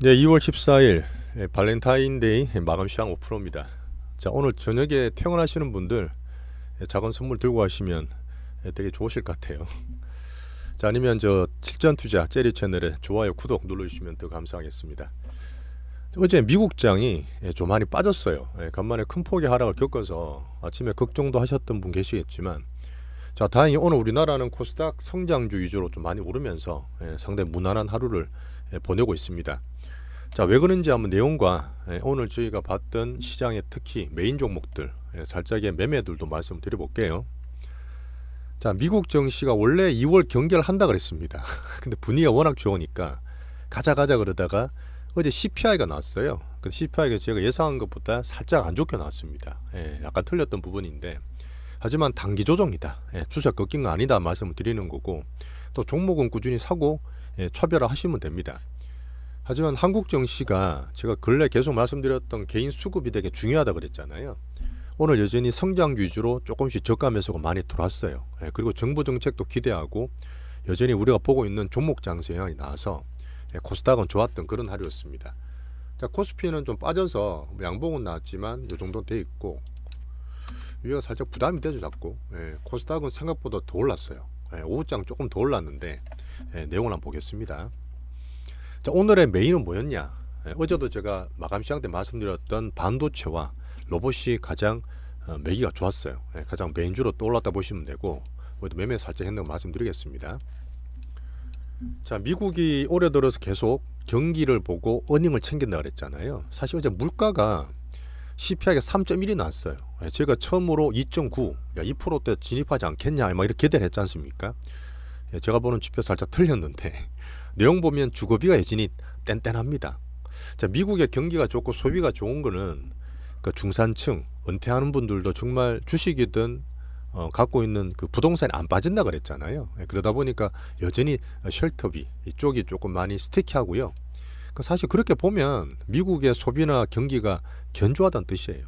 네, 2월 14일 발렌타인데이 마감 시장 5%입니다. 자, 오늘 저녁에 퇴근하시는 분들 작은 선물 들고 가시면 되게 좋으실 것 같아요. 자, 아니면 저 실전 투자 제리 채널에 좋아요, 구독 눌러주시면 더 감사하겠습니다. 어제 미국장이 좀 많이 빠졌어요. 간만에 큰 폭의 하락을 겪어서 아침에 걱정도 하셨던 분 계시겠지만, 자, 다행히 오늘 우리나라는 코스닥 성장주 위주로 좀 많이 오르면서 상당히 무난한 하루를 보내고 있습니다. 자, 왜 그런지 한번 내용과 오늘 저희가 봤던 시장의 특히 메인 종목들, 살짝의 매매들도 말씀드려볼게요. 자, 미국 증시가 원래 2월 경계를 한다 그랬습니다. 근데 분위기가 워낙 좋으니까 가자 그러다가 어제 CPI가 나왔어요. 그 CPI가 제가 예상한 것보다 살짝 안 좋게 나왔습니다. 약간 틀렸던 부분인데, 하지만 단기 조정이다. 투자 꺾인 거 아니다 말씀을 드리는 거고, 또 종목은 꾸준히 사고 차별화하시면 됩니다. 하지만 한국 증시가 제가 근래 계속 말씀드렸던 개인 수급이 되게 중요하다 그랬잖아요. 오늘 여전히 성장 위주로 조금씩 저가 매수가 많이 들어왔어요. 그리고 정부 정책도 기대하고 여전히 우리가 보고 있는 종목 장세 영향이 나와서 코스닥은 좋았던 그런 하루였습니다. 자, 코스피는 좀 빠져서 양봉은 나왔지만 이 정도 돼 있고, 위가 살짝 부담이 되죠 자꾸. 코스닥은 생각보다 더 올랐어요. 오후장 조금 더 올랐는데 내용을 한번 보겠습니다. 자, 오늘의 메인은 뭐였냐? 어제도 제가 마감 시장 때 말씀드렸던 반도체와 로봇이 가장 매기가 좋았어요. 가장 메인주로 떠올랐다 보시면 되고, 오늘도 매매 살짝 했는 거 말씀드리겠습니다. 자, 미국이 올해 들어서 계속 경기를 보고 어닝을 챙긴다 그랬잖아요. 사실 어제 물가가 CPI가 3.1이 나왔어요. 제가 처음으로 2.9, 야, 2%대 진입하지 않겠냐 막 이렇게 기대를 했지 않습니까? 제가 보는 지표 살짝 틀렸는데 내용 보면 주거비가 여전히 뗀뗀합니다. 자, 미국의 경기가 좋고 소비가 좋은 거는 그 중산층, 은퇴하는 분들도 정말 주식이든 갖고 있는 그 부동산이 안 빠진다 그랬잖아요. 그러다 보니까 여전히 쉘터비 이쪽이 조금 많이 스티키하고요. 사실 그렇게 보면 미국의 소비나 경기가 견조하다는 뜻이에요.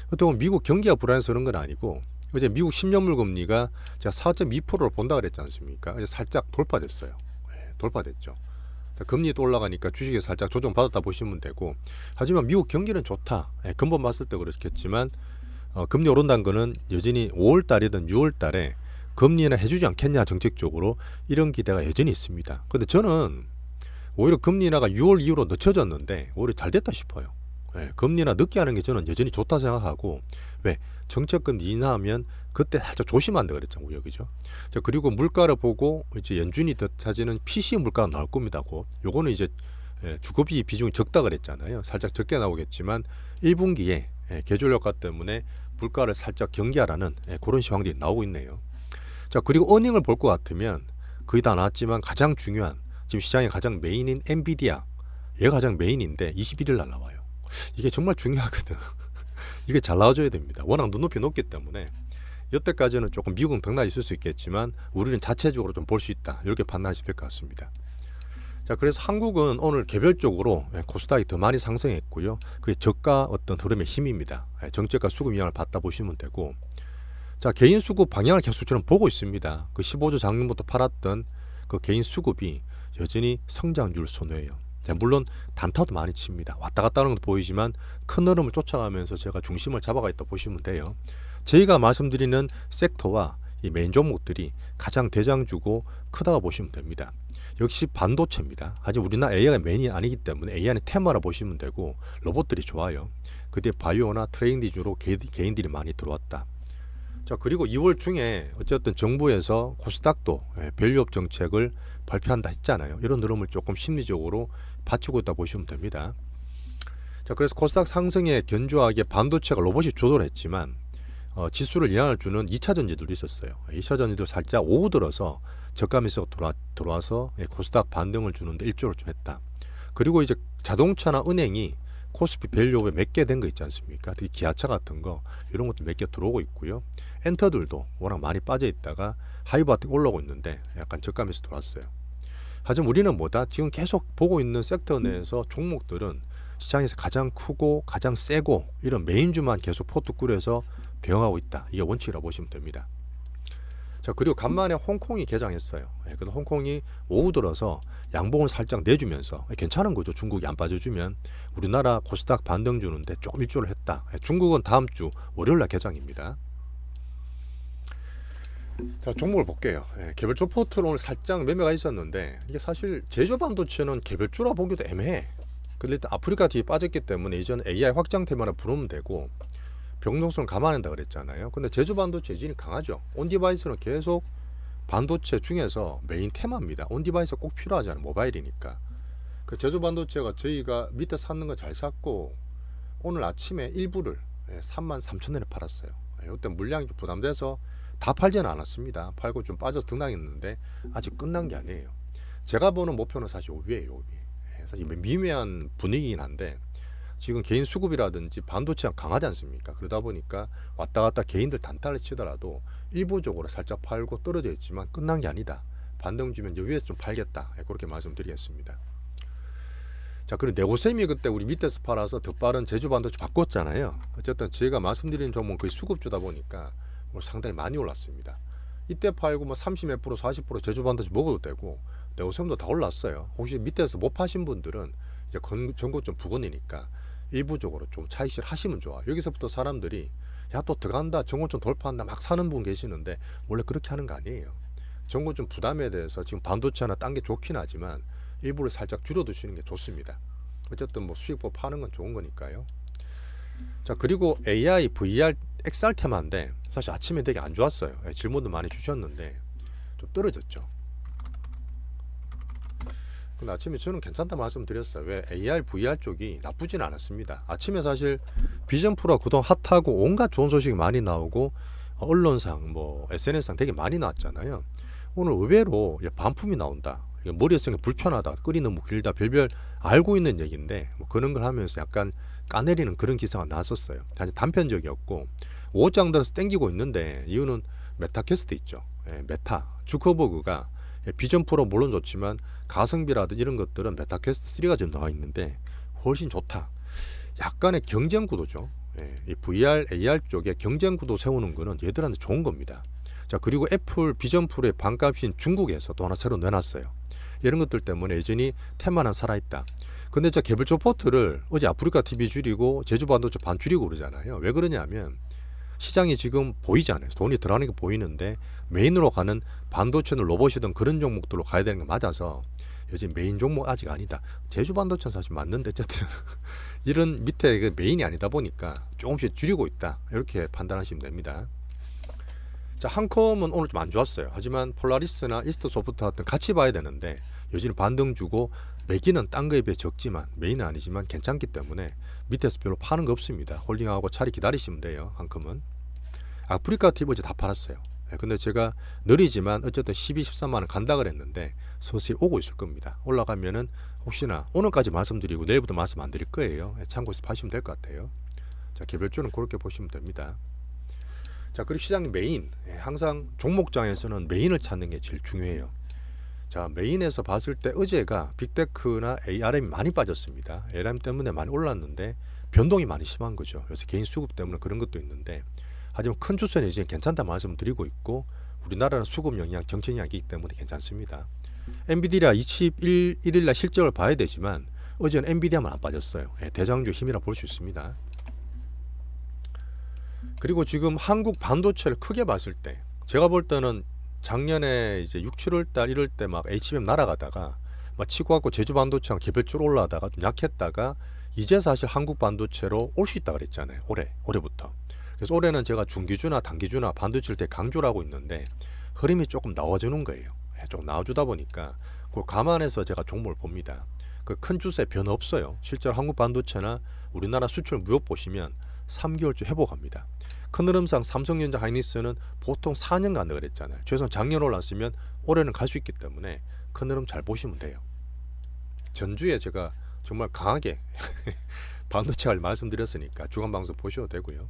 어떻게 보면 미국 경기가 불안해서 그런 건 아니고, 어제 미국 10년물 금리가 제가 4.2%를 본다 그랬지 않습니까? 이제 살짝 돌파됐어요. 돌파됐죠. 금리 또 올라가니까 주식에 살짝 조정받았다 보시면 되고, 하지만 미국 경기는 좋다. 근본 봤을 때 그렇겠지만 금리 오른다는 거는 여전히 5월 달이든 6월 달에 금리나 해주지 않겠냐 정책적으로, 이런 기대가 여전히 있습니다. 근데 저는 오히려 금리 인하가 6월 이후로 늦춰졌는데 오히려 잘 됐다 싶어요. 금리나 늦게 하는 게 저는 여전히 좋다 생각하고, 왜 정책금 인하하면 그때 살짝 조심한다 그랬잖아요, 그죠? 자, 그리고 물가를 보고 이제 연준이 찾지는 PC 물가가 나올 겁니다. 요거는 이제 주거비 비중이 적다 그랬잖아요. 살짝 적게 나오겠지만 1분기에 계절 효과 때문에 물가를 살짝 경계하라는 그런 시황들이 나오고 있네요. 자, 그리고 어닝을 볼 것 같으면 거의 다 나왔지만 가장 중요한, 지금 시장의 가장 메인인 엔비디아, 얘가 가장 메인인데 21일 날 나와요. 이게 정말 중요하거든. 이게 잘 나와줘야 됩니다. 워낙 눈높이 높기 때문에 여태까지는 조금 미국은 덕날 있을 수 있겠지만 우리는 자체적으로 좀 볼 수 있다, 이렇게 판단하실 것 같습니다. 자, 그래서 한국은 오늘 개별적으로 코스닥이 더 많이 상승했고요. 그게 저가 어떤 흐름의 힘입니다. 정책과 수급 영향을 받다 보시면 되고, 자, 개인 수급 방향을 계속 저는 보고 있습니다. 그 15조 작년부터 팔았던 그 개인 수급이 여전히 성장률 선호예요. 자, 물론 단타도 많이 칩니다. 왔다 갔다 하는 것도 보이지만 큰 흐름을 쫓아가면서 제가 중심을 잡아가 있다 보시면 돼요. 저희가 말씀드리는 섹터와 이 메인 종목들이 가장 대장주고 크다고 보시면 됩니다. 역시 반도체입니다. 하지만 우리나라 AI가 메인이 아니기 때문에 AI는 테마라 보시면 되고, 로봇들이 좋아요. 그때 바이오나 트레이닝 위주로 개인들이 많이 들어왔다. 자, 그리고 2월 중에 어쨌든 정부에서 코스닥도 밸류업 정책을 발표한다 했잖아요. 이런 흐름을 조금 심리적으로 받치고 있다 보시면 됩니다. 자, 그래서 코스닥 상승에 견조하게 반도체가 로봇이 주도를 했지만 지수를 영향을 주는 2차 전지들도 있었어요. 2차 전지도 살짝 오후 들어서 저가 매수가 들어와서 코스닥 반등을 주는데 일조를 좀 했다. 그리고 이제 자동차나 은행이 코스피 밸류업에 몇 개 된 거 있지 않습니까? 특히 기아차 같은 거, 이런 것도 몇 개 들어오고 있고요. 엔터들도 워낙 많이 빠져 있다가 하이바트 올라오고 있는데 약간 저가 매수 들어왔어요. 하지만 우리는 뭐다? 지금 계속 보고 있는 섹터 내에서 종목들은 시장에서 가장 크고 가장 세고 이런 메인주만 계속 포트 꾸려서 대응하고 있다. 이게 원칙이라고 보시면 됩니다. 자, 그리고 간만에 홍콩이 개장했어요. 그래서 홍콩이 오후 들어서 양봉을 살짝 내주면서 괜찮은 거죠. 중국이 안 빠져주면 우리나라 코스닥 반등 주는데 조금 일조를 했다. 중국은 다음 주 월요일날 개장입니다. 자, 종목을 볼게요. 개별주 포트로 오늘 살짝 매매가 있었는데 이게 사실 제조 반도체는 개별주라 보기도 애매해. 근데 일단 아프리카 TV 빠졌기 때문에 이전 AI 확장 테마를 부르면 되고 변동성을 감안한다 그랬잖아요. 근데 제조 반도체 여전히 강하죠. 온 디바이스는 계속 반도체 중에서 메인 테마입니다. 온 디바이스 꼭 필요하잖아요. 모바일이니까. 그 제조 반도체가 저희가 밑에 샀는 거 잘 샀고 오늘 아침에 일부를 33,000원에 팔았어요. 이때 물량이 좀 부담돼서 다 팔지는 않았습니다. 팔고 좀 빠져서 등락했는데 아직 끝난 게 아니에요. 제가 보는 목표는 사실 요 위에요. 요 위에. 사실 미묘한 분위기긴 한데 지금 개인 수급이라든지 반도체가 강하지 않습니까? 그러다 보니까 왔다 갔다 개인들 단타를 치더라도 일부적으로 살짝 팔고 떨어져 있지만 끝난 게 아니다. 반등 주면 요 위에서 좀 팔겠다. 그렇게 말씀드리겠습니다. 자, 그리고 네오셈이 그때 우리 밑에서 팔아서 더 빠른 제주 반도체 바꿨잖아요. 어쨌든 제가 말씀드린 종목은 거의 수급주다 보니까 상당히 많이 올랐습니다. 이때 팔고 뭐 30 몇 프로 40% 제주 반도체 먹어도 되고 네오셈도 다 올랐어요. 혹시 밑에서 못 파신 분들은 이제 전고점 부근이니까 일부적으로 좀 차익실 하시면 좋아. 여기서부터 사람들이 야 또 들어간다 전고점 돌파한다 막 사는 분 계시는데 원래 그렇게 하는 거 아니에요. 전고점 부담에 대해서 지금 반도체 하나 딴 게 좋긴 하지만 일부를 살짝 줄여두시는 게 좋습니다. 어쨌든 뭐 수익법 파는 건 좋은 거니까요. 자, 그리고 AI, VR, XR 테마인데 사실 아침에 되게 안 좋았어요. 질문도 많이 주셨는데 좀 떨어졌죠. 근데 아침에 저는 괜찮다 말씀드렸어요. 왜 AR, VR 쪽이 나쁘진 않았습니다. 아침에 사실 비전 프로가 그동안 핫하고 온갖 좋은 소식이 많이 나오고 언론상 뭐 SNS상 되게 많이 나왔잖아요. 오늘 의외로 반품이 나온다. 머리에 쓰는 게 불편하다. 끓이 너무 길다. 별별 알고 있는 얘기인데 뭐 그런 걸 하면서 약간 까내리는 그런 기사가 나왔었어요. 사실 단편적이었고 5장 들어서 땡기고 있는데 이유는 메타퀘스트 있죠. 메타 주커버그가 비전 프로 물론 좋지만 가성비라든 이런 것들은 메타퀘스트 3가 지금 나와 있는데 훨씬 좋다. 약간의 경쟁 구도죠. 이 VR, AR 쪽에 경쟁 구도 세우는 거는 얘들한테 좋은 겁니다. 자, 그리고 애플 비전 프로의 반값인 중국에서 또 하나 새로 내놨어요. 이런 것들 때문에 여전히 테마는 살아있다. 근데 저 개별주 포트를 어제 아프리카 TV 줄이고 제주 반도체 반 줄이고 그러잖아요. 왜 그러냐면 시장이 지금 보이잖아요. 돈이 들어가는 게 보이는데 메인으로 가는 반도체는 로봇이든 그런 종목들로 가야 되는 게 맞아서 요즘 메인 종목 아직 아니다. 제주 반도체는 사실 맞는데 어쨌든 이런 밑에 그 메인이 아니다 보니까 조금씩 줄이고 있다. 이렇게 판단하시면 됩니다. 자, 한컴은 오늘 좀 안 좋았어요. 하지만 폴라리스나 이스트 소프트 같은 같이 봐야 되는데 요즘 반등 주고 매기는 딴 거에 비해 적지만 메인은 아니지만 괜찮기 때문에 밑에서 별로 파는 거 없습니다. 홀딩하고 차례 기다리시면 돼요. 한컴은. 아프리카 TV 어제 다 팔았어요. 근데 제가 느리지만 어쨌든 12, 13만 원 간다 그랬는데 서서히 오고 있을 겁니다. 올라가면은 혹시나 오늘까지 말씀드리고 내일부터 말씀 안 드릴 거예요. 참고해서 파시면 될 것 같아요. 자, 개별주는 그렇게 보시면 됩니다. 자, 그리고 시장 메인, 항상 종목장에서는 메인을 찾는 게 제일 중요해요. 자, 메인에서 봤을 때 어제가 빅테크나 ARM이 많이 빠졌습니다. ARM 때문에 많이 올랐는데 변동이 많이 심한 거죠. 그래서 개인 수급 때문에 그런 것도 있는데 하지만 큰 추세는 이제 괜찮다 말씀을 드리고 있고 우리나라는 수급 영향, 정책 영향이기 때문에 괜찮습니다. 엔비디아 21일날 실적을 봐야 되지만 어제는 엔비디아만 안 빠졌어요. 대장주 힘이라 볼 수 있습니다. 그리고 지금 한국 반도체를 크게 봤을 때 제가 볼 때는 작년에 이제 6, 7월 달 이럴 때 막 HBM 날아가다가 막 치고 갖고 제주 반도체가 개별적으로 올라가다가 좀 약했다가 이제 사실 한국 반도체로 올 수 있다 그랬잖아요. 올해부터. 그래서 올해는 제가 중기주나 단기주나 반도체를 되게 강조를 하고 있는데 흐름이 조금 나와주는 거예요. 좀 나와주다 보니까 그걸 감안해서 제가 종목을 봅니다. 그 큰 추세 변화 없어요. 실제로 한국 반도체나 우리나라 수출 무역 보시면 3개월째 회복합니다. 큰 흐름상 삼성전자 하이닉스는 보통 4년 간다 그랬잖아요. 최소한 작년 올랐으면 올해는 갈 수 있기 때문에 큰 흐름 잘 보시면 돼요. 전주에 제가 정말 강하게 반도체를 말씀드렸으니까 주간 방송 보셔도 되고요.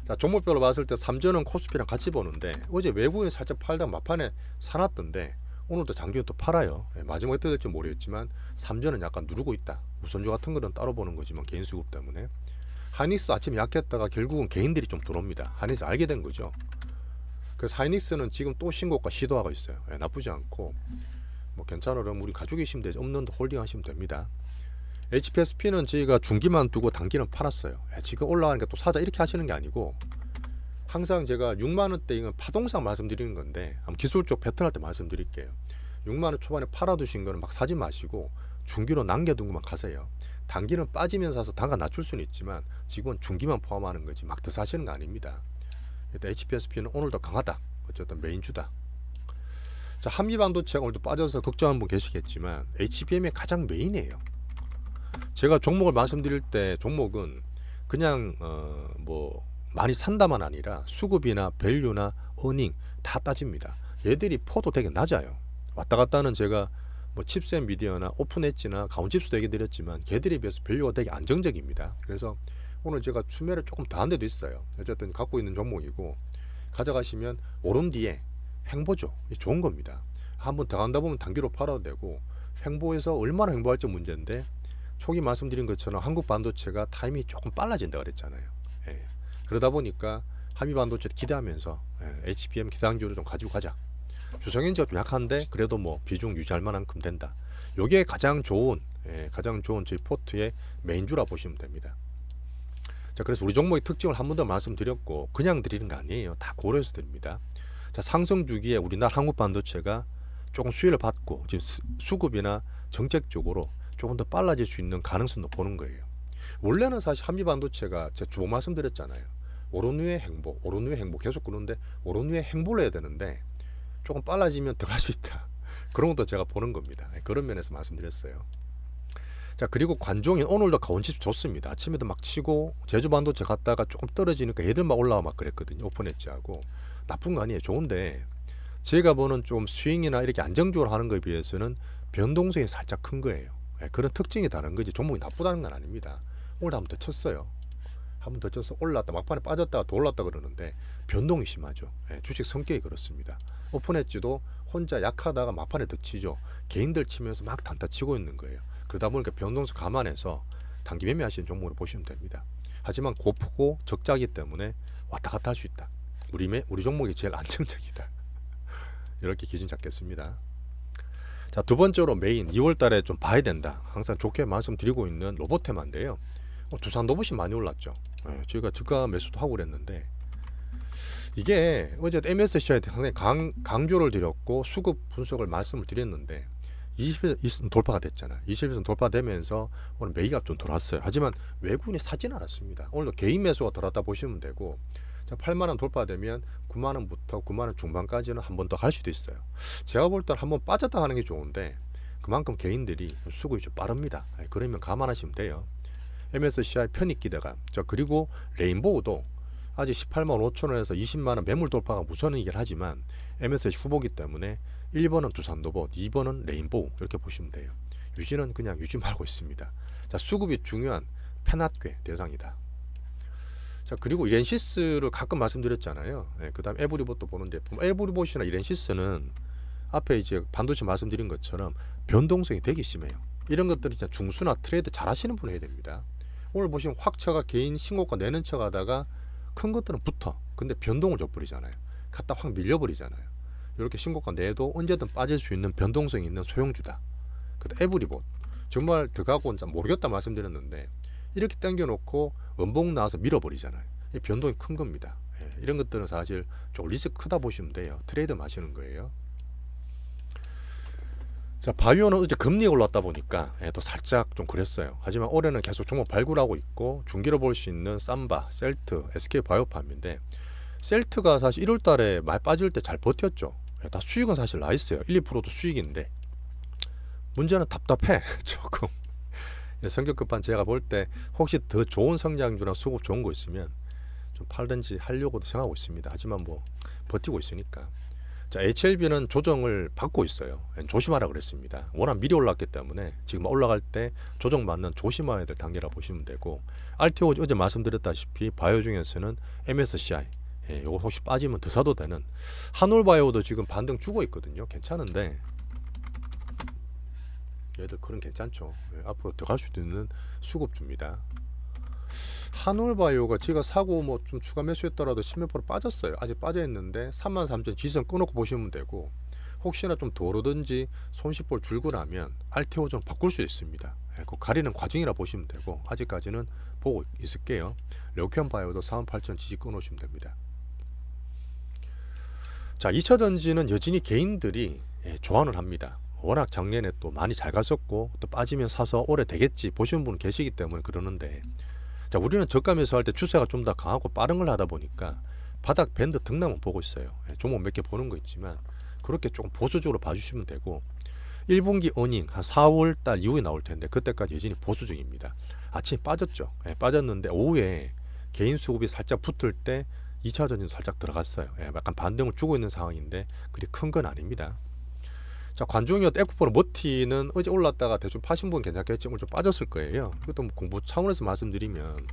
자, 종목별로 봤을 때 삼전은 코스피랑 같이 보는데 어제 외국인이 살짝 팔다 막판에 사놨던데 오늘도 장중에 또 팔아요. 마지막에 어떻게 될지 모르겠지만 삼전은 약간 누르고 있다. 우선주 같은 거는 따로 보는 거지만 개인 수급 때문에. 하이닉스도 아침에 약했다가 결국은 개인들이 좀 들어옵니다. 하이닉스 알게 된 거죠. 그래서 하이닉스는 지금 또 신고가 시도하고 있어요. 예, 나쁘지 않고 뭐 괜찮으면 우리 가지고 계시면 되지. 없는 홀딩 하시면 됩니다. HPSP는 저희가 중기만 두고 단기는 팔았어요. 예, 지금 올라가니까 또 사자 이렇게 하시는 게 아니고 항상 제가 6만원대 이건 파동상 말씀드리는 건데 한번 기술적 패턴 할 때 말씀드릴게요. 6만원 초반에 팔아두신 거는 막 사지 마시고 중기로 남겨둔 것만 가세요. 단기는 빠지면서 사서 단가 낮출 수는 있지만 지금은 중기만 포함하는 거지 막 더 사시는 거 아닙니다. 일단 HPSP는 오늘도 강하다. 어쨌든 메인주다. 자, 한미반도체가 오늘도 빠져서 걱정하는 분 계시겠지만 HBM의 가장 메인이에요. 제가 종목을 말씀드릴 때 종목은 그냥 뭐 많이 산다만 아니라 수급이나 밸류나 어닝 다 따집니다. 얘들이 포도 되게 낮아요. 왔다 갔다 하는 제가 뭐 칩셋 미디어나 오픈 엣지나 가온칩스도 얘기 드렸지만 걔들에 비해서 밸류가 되게 안정적입니다. 그래서 오늘 제가 추매를 조금 더 한 데도 있어요. 어쨌든 갖고 있는 종목이고 가져가시면 오른 뒤에 횡보죠. 좋은 겁니다. 한번 더 간다 보면 단기로 팔아도 되고 횡보에서 얼마나 횡보할지 문제인데 초기 말씀드린 것처럼 한국 반도체가 타이밍이 조금 빨라진다 그랬잖아요. 예. 그러다 보니까 한미 반도체 기대하면서 HBM 기상주로 좀 가지고 가자. 주성현지가 좀 약한데 그래도 뭐 비중 유지할 만큼 된다. 요게 가장 좋은 저희 포트의 메인주라 보시면 됩니다. 자, 그래서 우리 종목의 특징을 한 번 더 말씀드렸고 그냥 드리는 거 아니에요. 다 고려해서 드립니다. 자, 상승 주기에 우리나라 한국 반도체가 조금 수혜를 받고 지금 수급이나 정책적으로 조금 더 빨라질 수 있는 가능성도 보는 거예요. 원래는 사실 한미 반도체가 제가 두 번 말씀드렸잖아요. 오른 후에 행보, 오른 후에 행보 계속 그러는데 오른 후에 행보를 해야 되는데 조금 빨라지면 더 갈 수 있다. 그런 것도 제가 보는 겁니다. 그런 면에서 말씀드렸어요. 자, 그리고 관종이 오늘도 가온칩스 좋습니다. 아침에도 막 치고 제주 반도체 갔다가 조금 떨어지니까 얘들 막 올라와 막 그랬거든요. 오픈 엣지하고 나쁜 거 아니에요. 좋은데 제가 보는 좀 스윙이나 이렇게 안정적으로 하는 거에 비해서는 변동성이 살짝 큰 거예요. 그런 특징이 다른 거지 종목이 나쁘다는 건 아닙니다. 오늘 한 번 더 쳤어요. 한 번 더 쳐서 올랐다 막판에 빠졌다가 더 올랐다 그러는데 변동이 심하죠. 주식 성격이 그렇습니다. 오픈 엣지도 혼자 약하다가 막판에 더 치죠. 개인들 치면서 막 단타 치고 있는 거예요. 그러다 보니까 변동성 감안해서 단기 매매하시는 종목으로 보시면 됩니다. 하지만 고프고 적자이기 때문에 왔다 갔다 할 수 있다. 우리 종목이 제일 안정적이다. 이렇게 기준 잡겠습니다. 자, 두 번째로 메인 2월 달에 좀 봐야 된다. 항상 좋게 말씀드리고 있는 로봇테마인데요. 두산 로봇이 많이 올랐죠. 저희가 주가 매수도 하고 그랬는데 이게 어제 MSCI한테 상당히 강조를 드렸고 수급 분석을 말씀을 드렸는데 20선 돌파가 됐잖아요. 21선 돌파되면서 오늘 매기가 좀 돌았어요. 하지만 외국인이 사지는 않았습니다. 오늘도 개인 매수가 돌았다 보시면 되고 8만원 돌파되면 9만원부터 9만원 중반까지는 한 번 더 갈 수도 있어요. 제가 볼 때는 한번 빠졌다 하는 게 좋은데 그만큼 개인들이 수급이 좀 빠릅니다. 그러면 감안하시면 돼요. MSCI 편입 기대감. 그리고 레인보우도 아직 18만 5천원에서 20만원 매물 돌파가 무선이긴 하지만 MSCI 후보기 때문에 1번은 두산로봇, 2번은 레인보우 이렇게 보시면 돼요. 유지는 그냥 유지 말고 있습니다. 자, 수급이 중요한 페낫괴 대상이다. 자, 그리고 이렌시스를 가끔 말씀드렸잖아요. 그 다음 에브리봇도 보는데 에브리봇이나 이렌시스는 앞에 이제 반도체 말씀드린 것처럼 변동성이 되게 심해요. 이런 것들은 진짜 중수나 트레이드 잘 하시는 분 해야 됩니다. 오늘 보시면 확 쳐가 개인 신고가 내는 척 하다가 큰 것들은 붙어. 근데 변동을 줘버리잖아요. 갖다 확 밀려버리잖아요. 이렇게 신고가 내도 언제든 빠질 수 있는 변동성이 있는 소형주다. 그다음 에브리봇 정말 들어가고 모르겠다 말씀드렸는데 이렇게 당겨놓고 음봉 나와서 밀어버리잖아요. 이 변동이 큰 겁니다. 이런 것들은 사실 좀 리스크 크다 보시면 돼요. 트레이드 마시는 거예요. 자, 바이오는 어제 금리가 올랐다 보니까 또 살짝 좀 그랬어요. 하지만 올해는 계속 종목 발굴하고 있고 중기로 볼 수 있는 삼바, 셀트, SK바이오팜인데 셀트가 사실 1월 달에 많이 빠질 때 잘 버텼죠. 다 수익은 사실 나 있어요. 1, 2%도 수익인데 문제는 답답해. 조금 성격 급한 제가 볼 때 혹시 더 좋은 성장주나 수급 좋은 거 있으면 좀 팔든지 하려고도 생각하고 있습니다. 하지만 뭐 버티고 있으니까. 자, HLB는 조정을 받고 있어요. 조심하라 그랬습니다. 워낙 미리 올랐기 때문에 지금 올라갈 때 조정 받는 조심해야 될 단계라 보시면 되고 RTO 어제 말씀드렸다시피 바이오 중에서는 MSCI 요거 혹시 빠지면 더 사도 되는 한올바이오도 지금 반등 주고 있거든요. 괜찮은데 얘들 그런 괜찮죠. 앞으로 더 갈 수도 있는 수급주입니다. 한올바이오가 제가 사고 뭐 좀 추가 매수했더라도 10몇 프로 빠졌어요. 아직 빠져 있는데 33,000 지선 끊어놓고 보시면 되고, 혹시나 좀 더 오르든지 손실볼 줄고 나면 알테오 좀 바꿀 수 있습니다. 예, 그 가리는 과정이라 보시면 되고, 아직까지는 보고 있을게요. 레오켄바이오도 48,000 지지 끊어주시면 됩니다. 자, 2차 전지는 여전히 개인들이 좋아는 합니다. 워낙 작년에 또 많이 잘 갔었고, 또 빠지면 사서 오래 되겠지 보시는 분 계시기 때문에 그러는데, 자, 우리는 저가 매수할 때 추세가 좀 더 강하고 빠른 걸 하다 보니까 바닥 밴드 등락만 보고 있어요. 종목 몇 개 보는 거 있지만 그렇게 조금 보수적으로 봐주시면 되고, 1분기 어닝 한 4월 달 이후에 나올 텐데 그때까지 여전히 보수적입니다. 아침에 빠졌죠. 빠졌는데 오후에 개인 수급이 살짝 붙을 때 2차 전지도 살짝 들어갔어요. 약간 반등을 주고 있는 상황인데 그리 큰 건 아닙니다. 자, 관중이었던 에코프로 머티는 어제 올랐다가 대충 파신 분 괜찮겠지, 오늘 좀 빠졌을 거예요. 이것도 뭐 공부 차원에서 말씀드리면,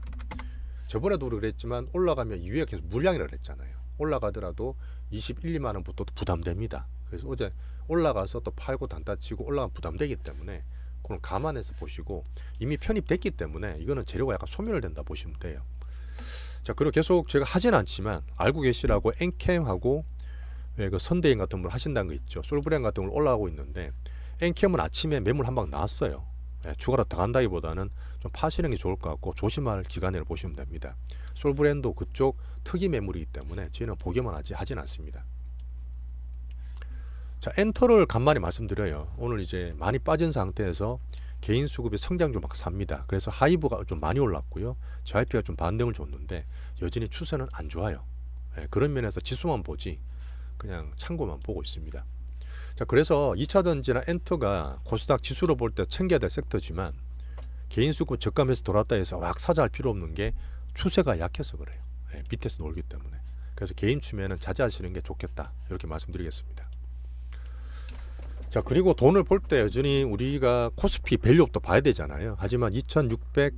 저번에도 그랬지만 올라가면 이후에 계속 물량이라 그랬잖아요. 올라가더라도 21, 2만 원부터 부담됩니다. 그래서 어제 올라가서 또 팔고 단타 치고 올라가면 부담되기 때문에 그건 감안해서 보시고, 이미 편입됐기 때문에 이거는 재료가 약간 소멸된다 보시면 돼요. 자, 그리고 계속 제가 하진 않지만 알고 계시라고 엔캠하고 그 선대인 같은 걸 하신다는 거 있죠. 솔브랜 같은 걸 올라가고 있는데, 엔캠은 아침에 매물 한 방 나왔어요. 추가로 더 간다기보다는 좀 파시는 게 좋을 것 같고 조심할 기간을 보시면 됩니다. 솔브랜도 그쪽 특이 매물이기 때문에 저희는 보기만 하진 않습니다. 자, 엔터를 간만에 말씀드려요. 오늘 이제 많이 빠진 상태에서 개인 수급이 성장주 막 삽니다. 그래서 하이브가 좀 많이 올랐고요. JYP가 좀 반등을 줬는데 여전히 추세는 안 좋아요. 그런 면에서 지수만 보지 그냥 참고만 보고 있습니다. 자, 그래서 2차 전지나 엔터가 코스닥 지수로 볼 때 챙겨야 될 섹터지만, 개인 수급 저감에서 돌았다 해서 막 사자할 필요 없는 게 추세가 약해서 그래요. 밑에서 놀기 때문에. 그래서 개인 추매는 자제하시는 게 좋겠다, 이렇게 말씀드리겠습니다. 자, 그리고 돈을 볼 때 여전히 우리가 코스피 밸류업도 봐야 되잖아요. 하지만 2600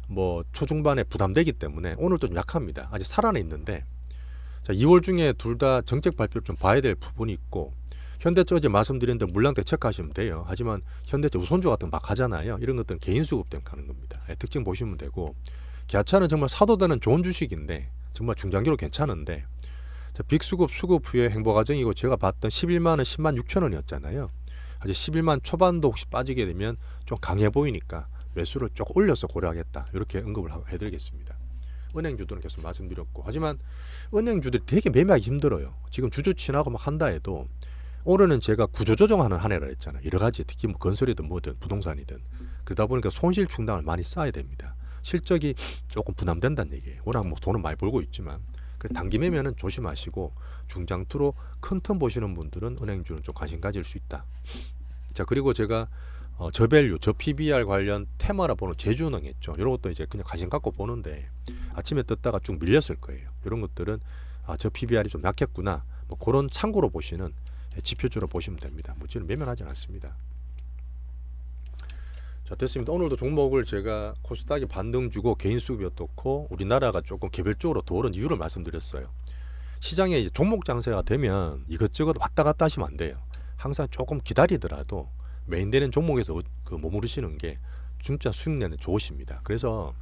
뭐 초중반에 부담되기 때문에 오늘도 좀 약합니다. 아직 살아나 있는데, 자, 2월 중에 둘 다 정책 발표를 좀 봐야 될 부분이 있고, 현대차 어제 말씀드린 대로 물량대 체크하시면 돼요. 하지만 현대차 우선주 같은 거 막 하잖아요. 이런 것들은 개인 수급 때문에 가는 겁니다. 특징 보시면 되고, 기아차는 정말 사도 되는 좋은 주식인데 정말 중장기로 괜찮은데, 자, 빅수급 수급 후에 행보 과정이고, 제가 봤던 11만 원, 10만 6천 원이었잖아요. 아직 11만 초반도 혹시 빠지게 되면 좀 강해 보이니까 매수를 조금 올려서 고려하겠다, 이렇게 언급을 해드리겠습니다. 은행주들은 계속 말씀드렸고, 하지만 은행주들이 되게 매매하기 힘들어요. 지금 주주친하고 막 한다 해도 올해는 제가 구조조정하는 한 해라 했잖아요. 여러 가지, 특히 뭐 건설이든 뭐든 부동산이든. 그러다 보니까 손실 충당을 많이 쌓아야 됩니다. 실적이 조금 부담된다는 얘기예요. 워낙 뭐 돈은 많이 벌고 있지만, 그 단기 매매는 조심하시고 중장투로 큰 텀 보시는 분들은 은행주는 좀 관심 가질 수 있다. 자, 그리고 제가 저밸류, 저 PBR 관련 테마라 보는 제주은행 했죠. 이런 것도 이제 그냥 관심 갖고 보는데 아침에 떴다가 쭉 밀렸을 거예요. 이런 것들은 저 PBR이 좀 약했구나, 뭐 그런 참고로 보시는 지표주로 보시면 됩니다. 뭐 저는 매매하진 않습니다. 자, 됐습니다. 오늘도 종목을 제가 코스닥이 반등 주고 개인 수급이 어떻고 우리나라가 조금 개별적으로 더 오른 이유를 말씀드렸어요. 시장에 이제 종목 장세가 되면 이것저것 왔다 갔다 하시면 안 돼요. 항상 조금 기다리더라도 메인되는 종목에서 그 머무르시는 게 진짜 수익 내는 좋으십니다. 그래서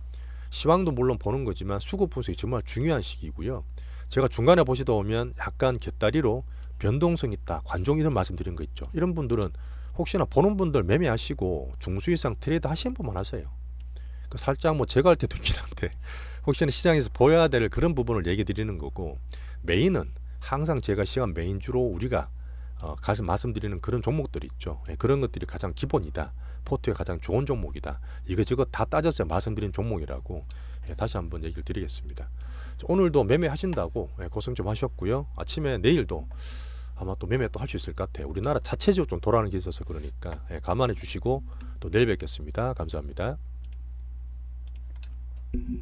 시황도 물론 보는 거지만 수급 분석이 정말 중요한 시기고요. 제가 중간에 보시다 보면 약간 곁다리로 변동성 있다, 관종 이런 말씀드린 거 있죠. 이런 분들은 혹시나 보는 분들 매매하시고 중수 이상 트레이드 하시는 분만 하세요. 살짝 뭐 제가 할 때도 있긴 한데 혹시나 시장에서 보여야 될 그런 부분을 얘기 드리는 거고, 메인은 항상 제가 시간 메인주로 우리가 가서 말씀드리는 그런 종목들이 있죠. 그런 것들이 가장 기본이다, 포트에 가장 좋은 종목이다, 이거저거 다 따져서 말씀드린 종목이라고 다시 한번 얘기를 드리겠습니다. 오늘도 매매 하신다고 고생 좀 하셨고요. 아침에 내일도 아마 또 매매 또 할 수 있을 것 같아요. 우리나라 자체적으로 좀 돌아가는 게 있어서 그러니까 감안해 주시고 또 내일 뵙겠습니다. 감사합니다.